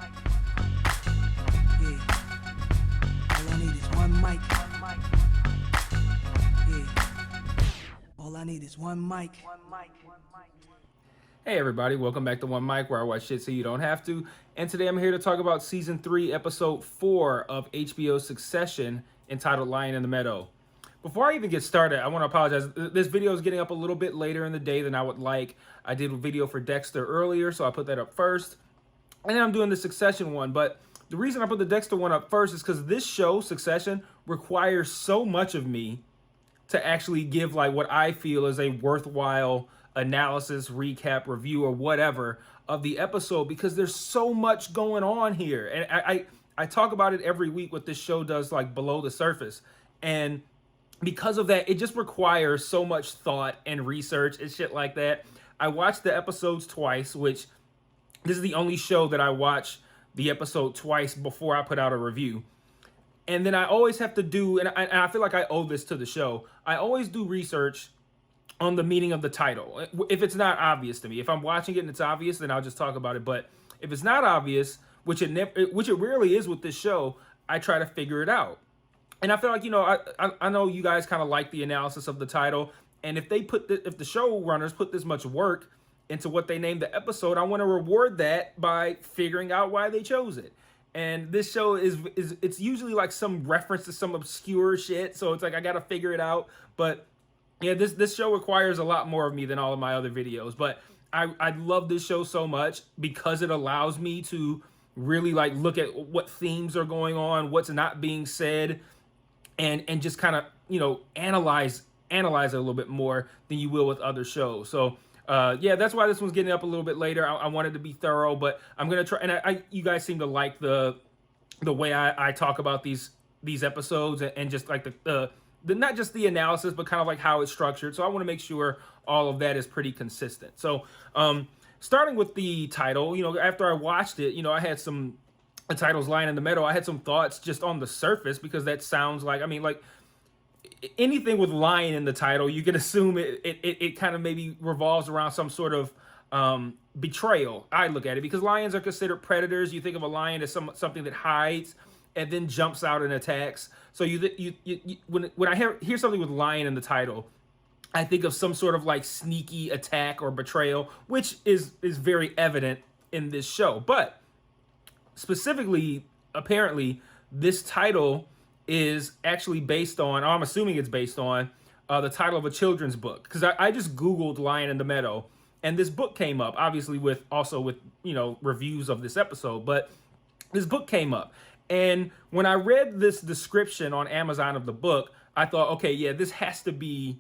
Yeah. All I need is one mic. Yeah. All I need is one mic. Hey everybody, welcome back to One Mic, where I watch shit so you don't have to. And today I'm here to talk about Season 3, Episode 4 of HBO's Succession, entitled Lion in the Meadow. Before I even get started, I want to apologize. This video is getting up a little bit later in the day than I would like. I did a video for Dexter earlier, so I put that up first. And then I'm doing the Succession one. But the reason I put the Dexter one up first is because this show, Succession, requires so much of me to actually give like what I feel is a worthwhile analysis, recap, review, or whatever of the episode, because there's so much going on here. And I talk about it every week, what this show does like below the surface. And because of that, it just requires so much thought and research and shit like that. I watched the episodes twice, which this is the only show that I watch the episode twice before I put out a review. And then I always have to do, and I feel like I owe this to the show, I always do research on the meaning of the title. If it's not obvious to me, if I'm watching it and it's obvious, then I'll just talk about it. But if it's not obvious, which it rarely is with this show, I try to figure it out. And I feel like, I know you guys kind of like the analysis of the title, and if they if the showrunners put this much work into what they named the episode, I want to reward that by figuring out why they chose it. And this show it's usually like some reference to some obscure shit, so it's like I gotta figure it out. But yeah, this show requires a lot more of me than all of my other videos. But I love this show so much because it allows me to really like look at what themes are going on, what's not being said, and just kind of analyze it a little bit more than you will with other shows. So yeah, that's why this one's getting up a little bit later. I wanted to be thorough, but I'm gonna try. And you guys seem to like the way I talk about these episodes, and just like the not just the analysis, but kind of like how it's structured. So I want to make sure all of that is pretty consistent. So starting with the title, after I watched it, I had the title's Lion in the Meadow. I had some thoughts just on the surface, because that sounds like, like anything with lion in the title, you can assume it kind of maybe revolves around some sort of betrayal. I look at it because lions are considered predators. You think of a lion as something that hides and then jumps out and attacks. So when I hear something with lion in the title, I think of some sort of like sneaky attack or betrayal, which is very evident in this show. But specifically, apparently, this title is actually based on, or I'm assuming it's based on, the title of a children's book. Because I just Googled Lion in the Meadow, and this book came up, obviously with reviews of this episode, but this book came up. And when I read this description on Amazon of the book, I thought, okay, yeah, this has to be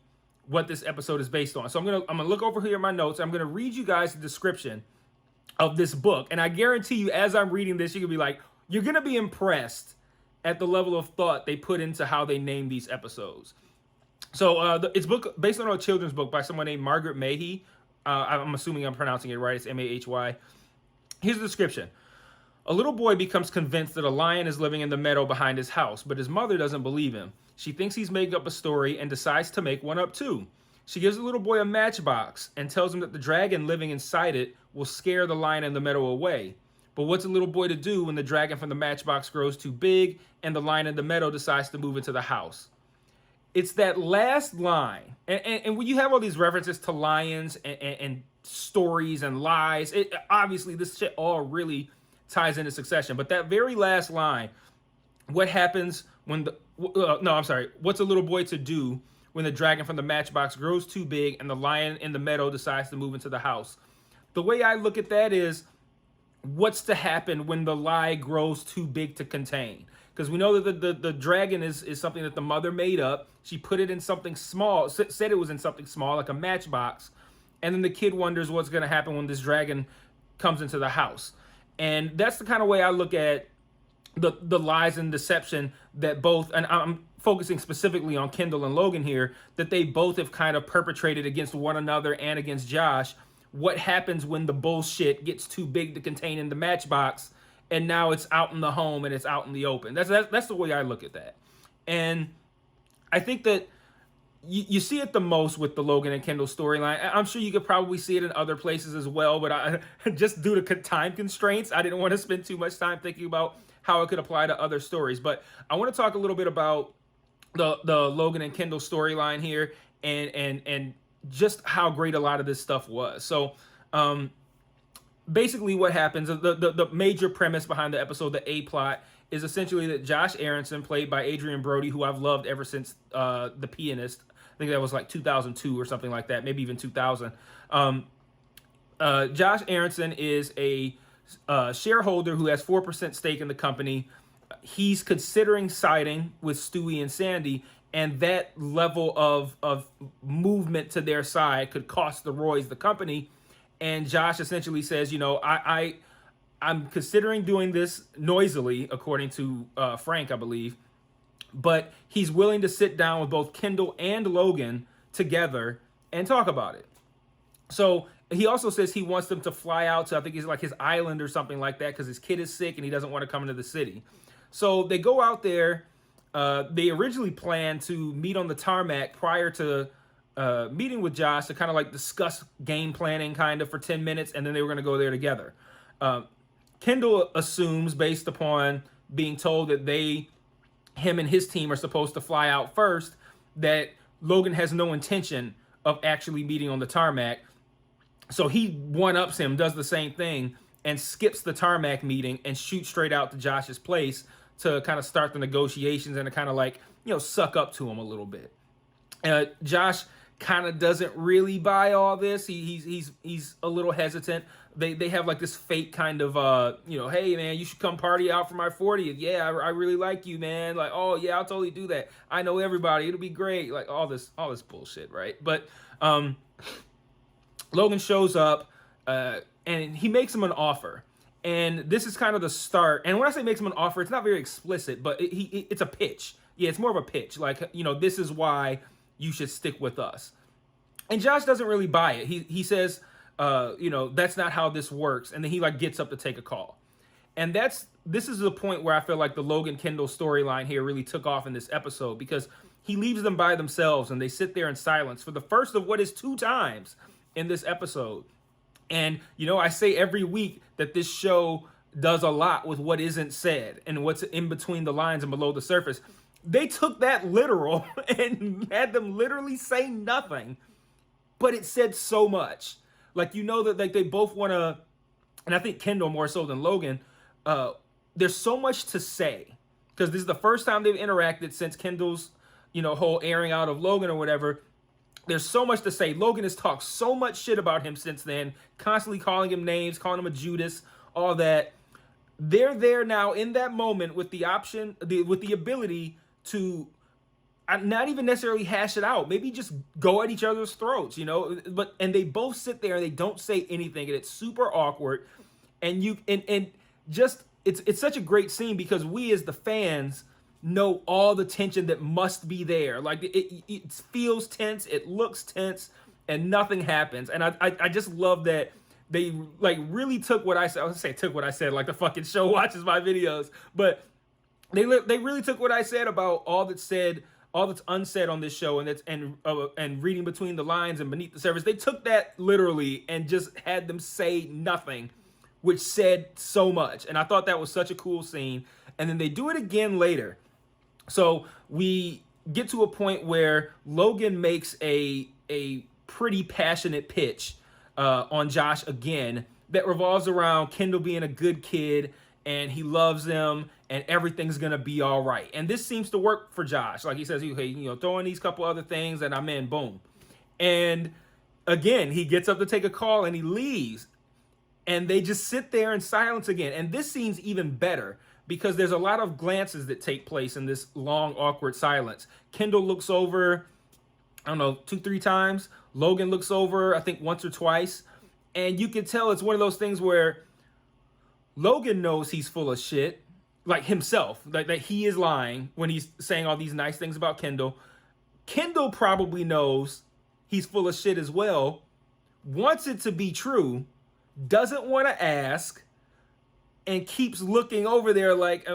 what this episode is based on. So I'm gonna look over here in my notes. I'm gonna read you guys the description of this book, and I guarantee you, as I'm reading this, you're gonna be like, you're gonna be impressed at the level of thought they put into how they name these episodes. So it's based on a children's book by someone named Margaret Mahy. I'm assuming I'm pronouncing it right. It's Mahy. Here's the description. A little boy becomes convinced that a lion is living in the meadow behind his house, but his mother doesn't believe him. She thinks he's making up a story and decides to make one up too. She gives the little boy a matchbox and tells him that the dragon living inside it will scare the lion in the meadow away. But what's a little boy to do when the dragon from the matchbox grows too big and the lion in the meadow decides to move into the house? It's that last line. And when you have all these references to lions and stories and lies, obviously this shit all really ties into Succession. But that very last line, what happens when what's a little boy to do when the dragon from the matchbox grows too big and the lion in the meadow decides to move into the house? The way I look at that is, what's to happen when the lie grows too big to contain? Because we know that the dragon is something that the mother made up. She put it in something small, said it was in something small, like a matchbox. And then the kid wonders what's going to happen when this dragon comes into the house. And that's the kind of way I look at the lies and deception that both, and I'm focusing specifically on Kendall and Logan here, that they both have kind of perpetrated against one another and against Josh. What happens when the bullshit gets too big to contain in the matchbox, and now it's out in the home and it's out in the open? That's the way I look at that. And I think that you see it the most with the Logan and Kendall storyline. I'm sure you could probably see it in other places as well, but I just due to time constraints, I didn't want to spend too much time thinking about how it could apply to other stories. But I want to talk a little bit about the Logan and Kendall storyline here, and just how great a lot of this stuff was. So basically what happens, the major premise behind the episode, the A plot, is essentially that Josh Aaronson, played by Adrian Brody, who I've loved ever since The Pianist. I think that was like 2002 or something like that, maybe even 2000. Josh Aaronson is a shareholder who has 4% stake in the company. He's considering siding with Stewie and Sandy, and that level of movement to their side could cost the Roys the company. And Josh essentially says, I'm considering doing this noisily, according to Frank, I believe, but he's willing to sit down with both Kendall and Logan together and talk about it. So he also says he wants them to fly out to, I think it's like his island or something like that, because his kid is sick and he doesn't want to come into the city. So they go out there. They originally planned to meet on the tarmac prior to meeting with Josh to kind of like discuss game planning kind of for 10 minutes, and then they were going to go there together. Kendall assumes, based upon being told that him and his team are supposed to fly out first, that Logan has no intention of actually meeting on the tarmac. So he one-ups him, does the same thing, and skips the tarmac meeting and shoots straight out to Josh's place to kind of start the negotiations and to kind of like, suck up to him a little bit. Josh kind of doesn't really buy all this. He's a little hesitant. They have like this fake kind of hey man, you should come party out for my 40th. Yeah, I really like you, man. Like, oh yeah, I'll totally do that. I know everybody. It'll be great. Like all this bullshit, right? But Logan shows up and he makes him an offer. And this is kind of the start. And when I say makes him an offer, it's not very explicit, but it's a pitch. Yeah, it's more of a pitch. Like, this is why you should stick with us. And Josh doesn't really buy it. He says, that's not how this works. And then he like gets up to take a call. And this is the point where I feel like the Logan Kendall storyline here really took off in this episode, because he leaves them by themselves and they sit there in silence for the first of what is 2 times in this episode. And, I say every week that this show does a lot with what isn't said and what's in between the lines and below the surface. They took that literal and had them literally say nothing, but it said so much. Like, that like they both want to, and I think Kendall more so than Logan, there's so much to say, because this is the first time they've interacted since Kendall's, whole airing out of Logan or whatever. There's so much to say. Logan has talked so much shit about him since then, constantly calling him names, calling him a Judas, all that. They're there now in that moment with the option, with the ability to not even necessarily hash it out. Maybe just go at each other's throats, and they both sit there and they don't say anything, and it's super awkward. And it's such a great scene, because we as the fans know all the tension that must be there. Like it feels tense, it looks tense, and nothing happens. And I just love that they like really took what I said. I was gonna say took what I said, like the fucking show watches my videos, but they really took what I said about all that's said, all that's unsaid on this show, and reading between the lines and beneath the surface. They took that literally and just had them say nothing, which said so much. And I thought that was such a cool scene. And then they do it again later. So we get to a point where Logan makes a pretty passionate pitch on Josh again that revolves around Kendall being a good kid and he loves them and everything's gonna be all right. And this seems to work for Josh. Like he says, okay, throw in these couple other things and I'm in, boom. And again, he gets up to take a call and he leaves. And they just sit there in silence again. And this scene's even better, because there's a lot of glances that take place in this long, awkward silence. Kendall looks over, 2-3 times. Logan looks over, I think once or twice. And you can tell it's one of those things where Logan knows he's full of shit, like himself, that he is lying when he's saying all these nice things about Kendall. Kendall probably knows he's full of shit as well, wants it to be true, doesn't want to ask, and keeps looking over there like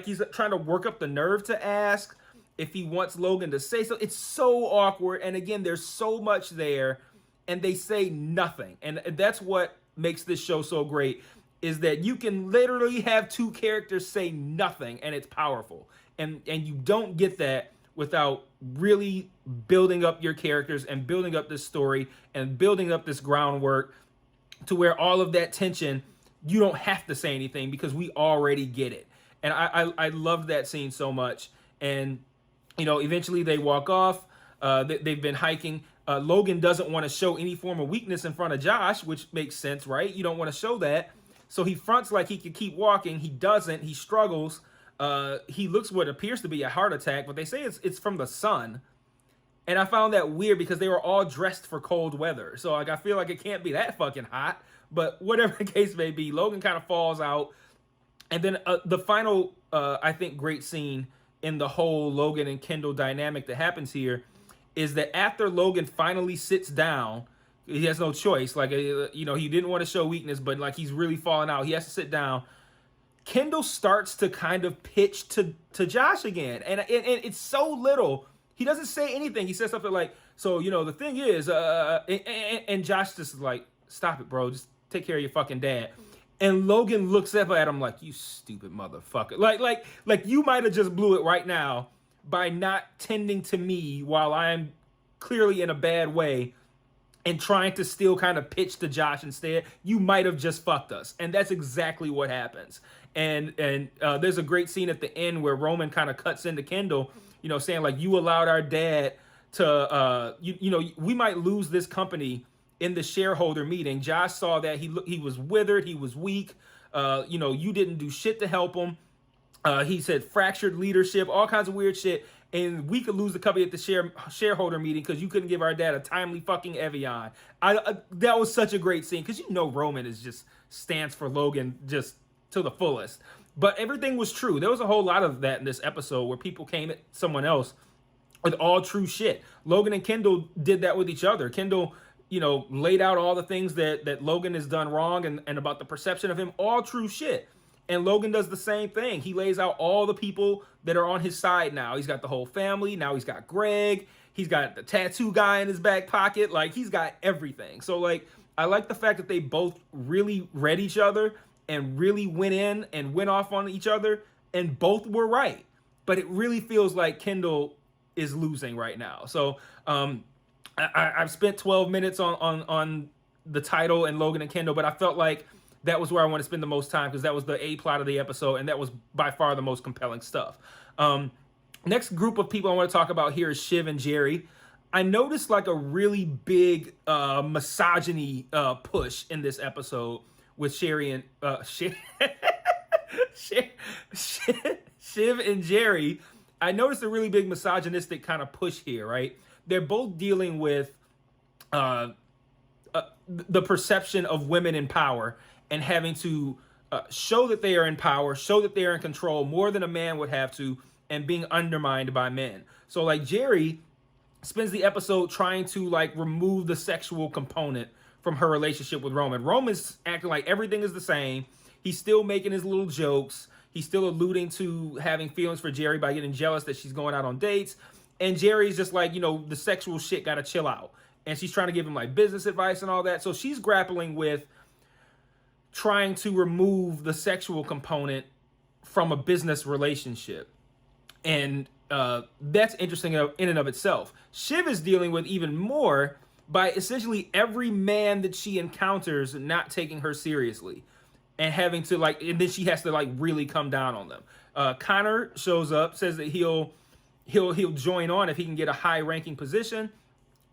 he's trying to work up the nerve to ask. if he wants Logan to say so. It's so awkward. And again, there's so much there and they say nothing. And that's what makes this show so great, is that you can literally have two characters say nothing and it's powerful. And you don't get that without really building up your characters and building up this story and building up this groundwork to where all of that tension, you don't have to say anything because we already get it. And I love that scene so much. And, you know, eventually they walk off. They've been hiking. Logan doesn't want to show any form of weakness in front of Josh, which makes sense, right? You don't want to show that. So he fronts like he could keep walking. He doesn't. He struggles. He looks what appears to be a heart attack, but they say it's from the sun. And I found that weird because they were all dressed for cold weather. So like I feel like it can't be that fucking hot. But whatever the case may be, Logan kind of falls out. And then the final, I think, great scene in the whole Logan and Kendall dynamic that happens here is that after Logan finally sits down, he has no choice. Like, you know, he didn't want to show weakness, but like he's really falling out. He has to sit down. Kendall starts to kind of pitch to Josh again. And it's so little. He doesn't say anything. He says something like, so, you know, the thing is, and Josh just is like, stop it, bro. Just take care of your fucking dad. And Logan looks up at him like, you stupid motherfucker. Like you might have just blew it right now by not tending to me while I'm clearly in a bad way and trying to still kind of pitch to Josh instead. You might have just fucked us. And that's exactly what happens. And there's a great scene at the end where Roman kind of cuts into Kendall, you know, saying like, you allowed our dad to, you know, we might lose this company in the shareholder meeting. Josh saw that he was withered. He was weak. You know, you didn't do shit to help him. He said fractured leadership, all kinds of weird shit. And we could lose the company at the shareholder meeting because you couldn't give our dad a timely fucking Evian. That was such a great scene because, you know, Roman is just stands for Logan just to the fullest. But everything was true. There was a whole lot of that in this episode where people came at someone else with all true shit. Logan and Kendall did that with each other. Kendall, you know, laid out all the things that Logan has done wrong and about the perception of him, all true shit. And Logan does the same thing. He lays out all the people that are on his side now. He's got the whole family. Now he's got Greg. He's got the tattoo guy in his back pocket. Like, he's got everything. So, like, I like the fact that they both really read each other and really went in and went off on each other, and both were right. But it really feels like Kendall is losing right now. So, I've spent 12 minutes on the title and Logan and Kendall, but I felt like that was where I want to spend the most time because that was the A plot of the episode, and that was by far the most compelling stuff. Next group of people I want to talk about here is Shiv and Jerry. I noticed like a really big misogyny push in this episode with Shiv and Jerry. I noticed a really big misogynistic kind of push here, right? They're both dealing with the perception of women in power and having to show that they are in power, show that they are in control more than a man would have to, and being undermined by men. So like Jerry spends the episode trying to like remove the sexual component from her relationship with Roman. Roman's acting like everything is the same. He's still making his little jokes. He's still alluding to having feelings for Jerry by getting jealous that she's going out on dates. And Jerry's just like, you know, the sexual shit gotta chill out. And she's trying to give him like business advice and all that. So she's grappling with trying to remove the sexual component from a business relationship. And that's interesting in and of itself. Shiv is dealing with even more by essentially every man that she encounters not taking her seriously and having to like, and then she has to like really come down on them. Connor shows up, says that he'll join on if he can get a high ranking position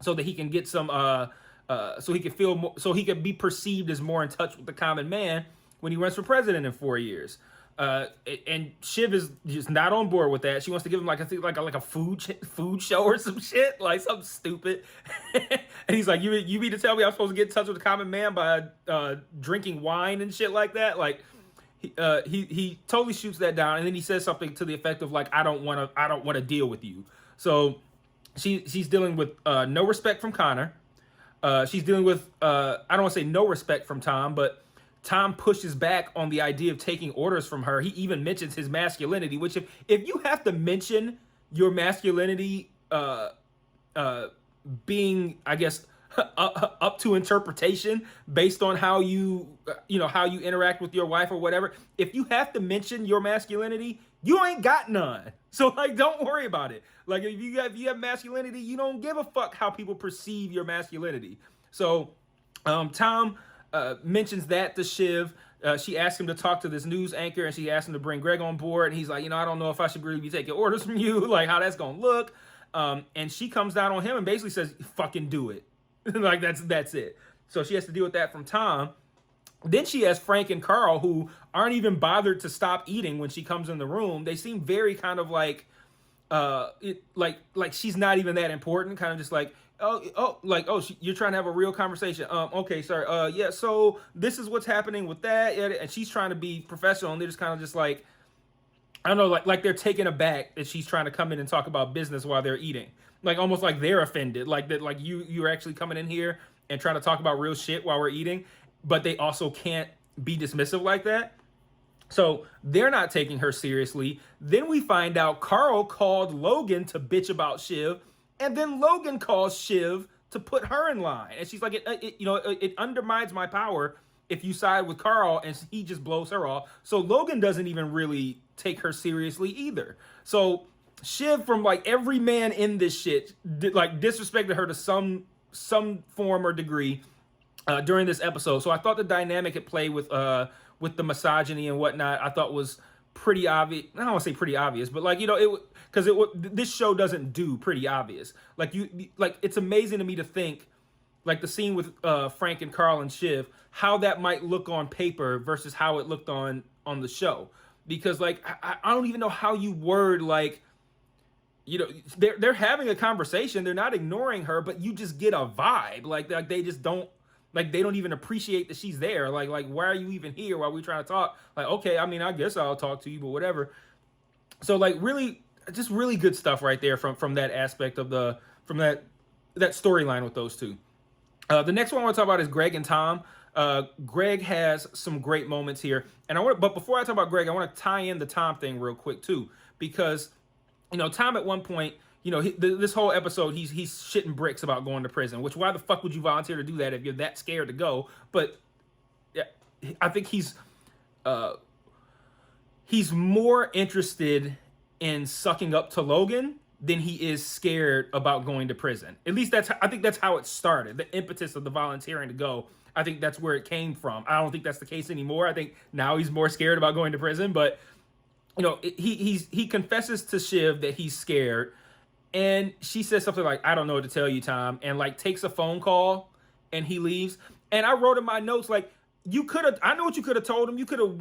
so that he can get some so he can feel more, so he can be perceived as more in touch with the common man when he runs for president in 4 years. And Shiv is just not on board with that. She wants to give him like a food show or some shit, like something stupid. And he's like, you mean to tell me I'm supposed to get in touch with the common man by drinking wine and shit like that? Like he totally shoots that down, and then he says something to the effect of like, I don't want to deal with you. So she's dealing with no respect from Connor. She's dealing with I don't want to say no respect from Tom, but Tom pushes back on the idea of taking orders from her. He even mentions his masculinity, which if you have to mention your masculinity being, I guess, up to interpretation based on how how you interact with your wife or whatever. If you have to mention your masculinity, you ain't got none. So like, don't worry about it. Like if you have masculinity, you don't give a fuck how people perceive your masculinity. So Tom mentions that to Shiv. She asked him to talk to this news anchor, and she asked him to bring Greg on board. And he's like, I don't know if I should really be taking orders from you, like how that's gonna look. And she comes down on him and basically says, "Fucking do it." Like that's it. So she has to deal with that from Tom. Then she has Frank and Carl, who aren't even bothered to stop eating when she comes in the room. They seem very kind of like, like she's not even that important. Kind of just like, you're trying to have a real conversation. Okay, sorry. Yeah. So this is what's happening with that, and she's trying to be professional, and they're just kind of just like, I don't know, like they're taken aback that she's trying to come in and talk about business while they're eating. Like almost like they're offended, like that, like you're actually coming in here and trying to talk about real shit while we're eating, but they also can't be dismissive like that. So they're not taking her seriously. Then we find out Carl called Logan to bitch about Shiv, and then Logan calls Shiv to put her in line, and she's like, it undermines my power if you side with Carl, and he just blows her off. So Logan doesn't even really take her seriously either. So Shiv, from like every man in this shit, disrespected her to some form or degree during this episode. So I thought the dynamic at play with the misogyny and whatnot, I thought was pretty obvious. I don't want to say pretty obvious, but like, this show doesn't do pretty obvious. Like it's amazing to me to think like the scene with Frank and Carl and Shiv, how that might look on paper versus how it looked on the show. Because like I don't even know how you word like, they're having a conversation, they're not ignoring her, but you just get a vibe like they just don't, like they don't even appreciate that she's there. Like why are you even here while we trying to talk? Like, okay, I mean, I guess I'll talk to you, but whatever. So like really, just really good stuff right there from that aspect of from that storyline with those two. The next one I want to talk about is Greg and Tom. Greg has some great moments here, but before I talk about Greg, I want to tie in the Tom thing real quick too, because Tom at one point, this whole episode, he's shitting bricks about going to prison. Which, why the fuck would you volunteer to do that if you're that scared to go? But yeah, I think he's more interested in sucking up to Logan than he is scared about going to prison. At least I think that's how it started. The impetus of the volunteering to go, I think that's where it came from. I don't think that's the case anymore. I think now he's more scared about going to prison. But he confesses to Shiv that he's scared, and she says something like, "I don't know what to tell you, Tom," and like takes a phone call, and he leaves. And I wrote in my notes like, I know what you could have told him. You could have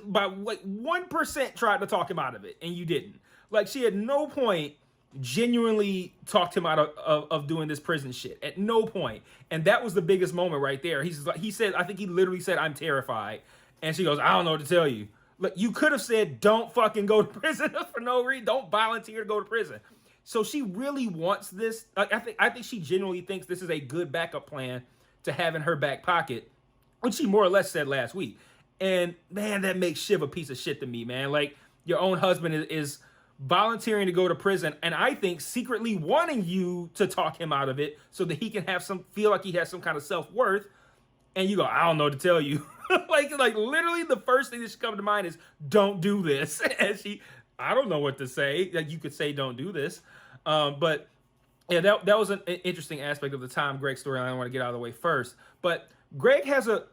by like 1% tried to talk him out of it, and you didn't. Like she at no point genuinely talked him out of doing this prison shit, at no point. And that was the biggest moment right there. He said, I think he literally said, "I'm terrified," and she goes, "I don't know what to tell you." Like you could have said, "Don't fucking go to prison for no reason. Don't volunteer to go to prison." So she really wants this. I think she genuinely thinks this is a good backup plan to have in her back pocket, which she more or less said last week. And man, that makes Shiv a piece of shit to me, man. Like your own husband is volunteering to go to prison, and I think secretly wanting you to talk him out of it so that he can feel like he has some kind of self-worth. And you go, "I don't know what to tell you." like literally the first thing that should come to mind is, "Don't do this." And I don't know what to say. Like you could say, "Don't do this." But yeah, that was an interesting aspect of the Tom Greg storyline I want to get out of the way first. But Greg has a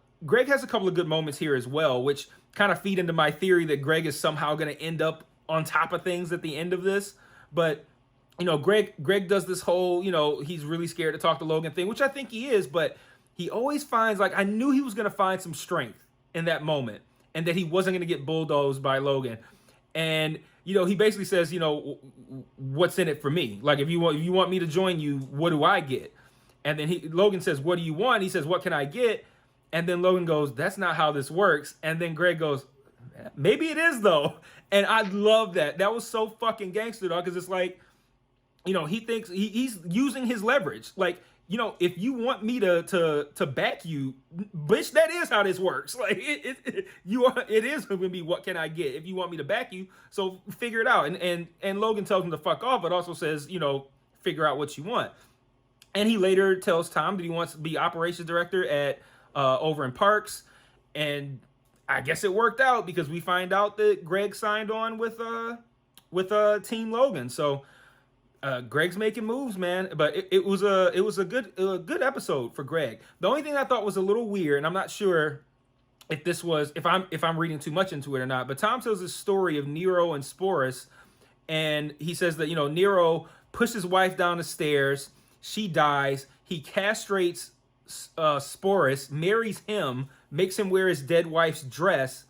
couple of good moments here as well, which kind of feed into my theory that Greg is somehow going to end up on top of things at the end of this. But Greg does this whole, he's really scared to talk to Logan thing, which I think he is, but he always finds, like, I knew he was going to find some strength in that moment and that he wasn't going to get bulldozed by Logan. And, he basically says, "What's in it for me? Like, if you want me to join you, what do I get?" And then Logan says, "What do you want?" He says, "What can I get?" And then Logan goes, "That's not how this works." And then Greg goes, "Maybe it is though." And I love that. That was so fucking gangster, dog, because it's like, he thinks he's using his leverage. Like if you want me to back you, bitch, that is how this works. Like it is going to be what can I get if you want me to back you. So figure it out. And Logan tells him to fuck off, but also says, figure out what you want. And he later tells Tom that he wants to be operations director at over in Parks, and I guess it worked out because we find out that Greg signed on with Team Logan. So Greg's making moves, man. But it was a good episode for Greg. The only thing I thought was a little weird, and I'm not sure if I'm reading too much into it or not. But Tom tells this story of Nero and Sporus, and he says that Nero pushed his wife down the stairs. She dies. He castrates Sporus, marries him, makes him wear his dead wife's dress,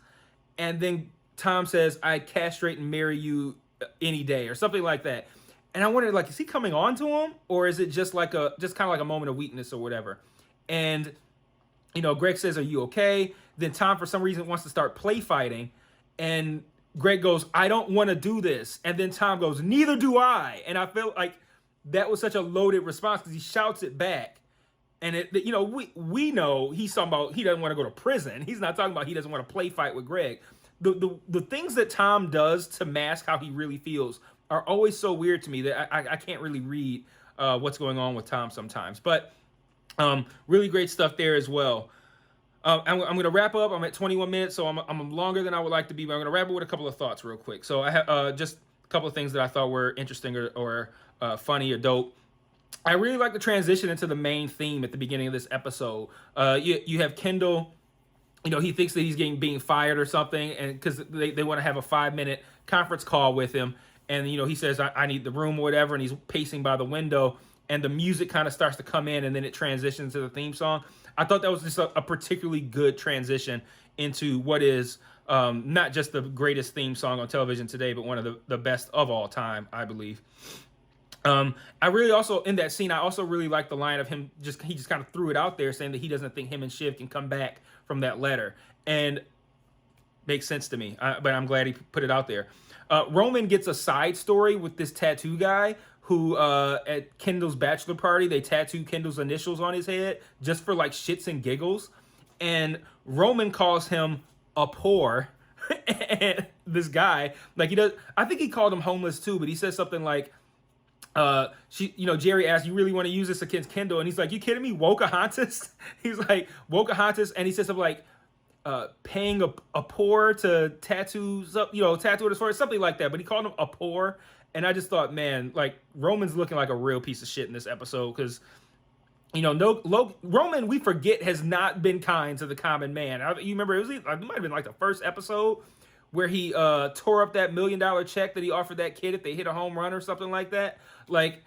and then Tom says, "I castrate and marry you any day," or something like that. And I wondered, like, is he coming on to him, or is it just kind of like a moment of weakness or whatever? And Greg says, "Are you okay?" Then Tom, for some reason, wants to start play fighting, and Greg goes, "I don't want to do this." And then Tom goes, "Neither do I." And I felt like that was such a loaded response because he shouts it back. And we know he's talking about he doesn't want to go to prison. He's not talking about he doesn't want to play fight with Greg. The things that Tom does to mask how he really feels are always so weird to me that I can't really read what's going on with Tom sometimes. But really great stuff there as well. I'm going to wrap up. I'm at 21 minutes, so I'm longer than I would like to be. But I'm going to wrap up with a couple of thoughts real quick. So I have just a couple of things that I thought were interesting or funny or dope. I really like the transition into the main theme at the beginning of this episode. You have Kendall, he thinks that he's being fired or something, and because they want to have a 5-minute conference call with him, and he says, I need the room or whatever, and he's pacing by the window, and the music kind of starts to come in, and then it transitions to the theme song. I thought that was just a particularly good transition into what is not just the greatest theme song on television today, but one of the best of all time, I believe. I really also, in that scene, I also really like the line of he just kind of threw it out there saying that he doesn't think him and Shiv can come back from that letter. And makes sense to me, but I'm glad he put it out there. Roman gets a side story with this tattoo guy who, at Kendall's bachelor party, they tattoo Kendall's initials on his head just for like shits and giggles. And Roman calls him a poor. And this guy, like I think he called him homeless too, but he says something like, Jerry asked, "You really want to use this against Kendall?" And he's like, "You kidding me? Wokahontas?" He's like, Wokahontas. And he says something like, paying a poor to tattoo his forehead, something like that. But he called him a poor. And I just thought, man, like Roman's looking like a real piece of shit in this episode. Cause Roman, we forget, has not been kind to the common man. You remember it might have been like the first episode where he tore up that $1 million check that he offered that kid if they hit a home run or something like that. Like,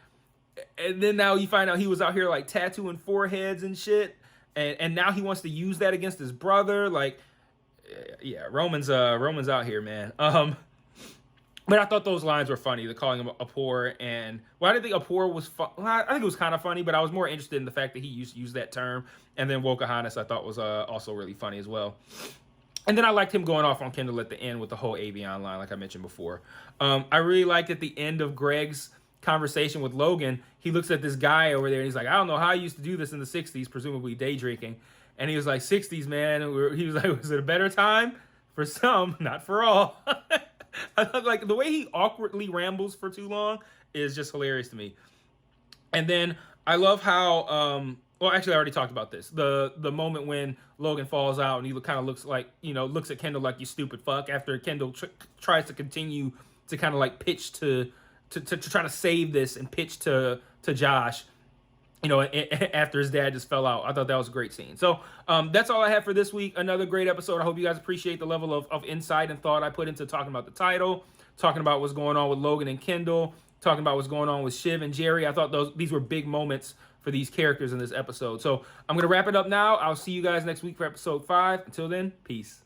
and then now you find out he was out here like tattooing foreheads and shit, and now he wants to use that against his brother. Like, yeah, Roman's out here, man. But I thought those lines were funny. The calling him a poor, and I didn't think a poor was I think it was kind of funny, but I was more interested in the fact that he used that term. And then Wokahontas I thought was also really funny as well. And then I liked him going off on Kendall at the end with the whole Avion line, like I mentioned before. I really liked at the end of Greg's conversation with Logan, he looks at this guy over there and he's like, "I don't know how I used to do this in the 60s, presumably day drinking." And he was like, "60s, man." And he was like, "Was it a better time? For some, not for all." I thought, like, the way he awkwardly rambles for too long is just hilarious to me. And then I love how, well, actually, I already talked about this. The moment when Logan falls out and he kind of looks at Kendall like, "You stupid fuck," after Kendall tries to continue to kind of like pitch to try to save this and pitch to Josh, after his dad just fell out. I thought that was a great scene. So that's all I have for this week. Another great episode. I hope you guys appreciate the level of insight and thought I put into talking about the title, talking about what's going on with Logan and Kendall, talking about what's going on with Shiv and Jerry. I thought these were big moments for these characters in this episode. So I'm going to wrap it up now. I'll see you guys next week for episode 5. Until then, peace.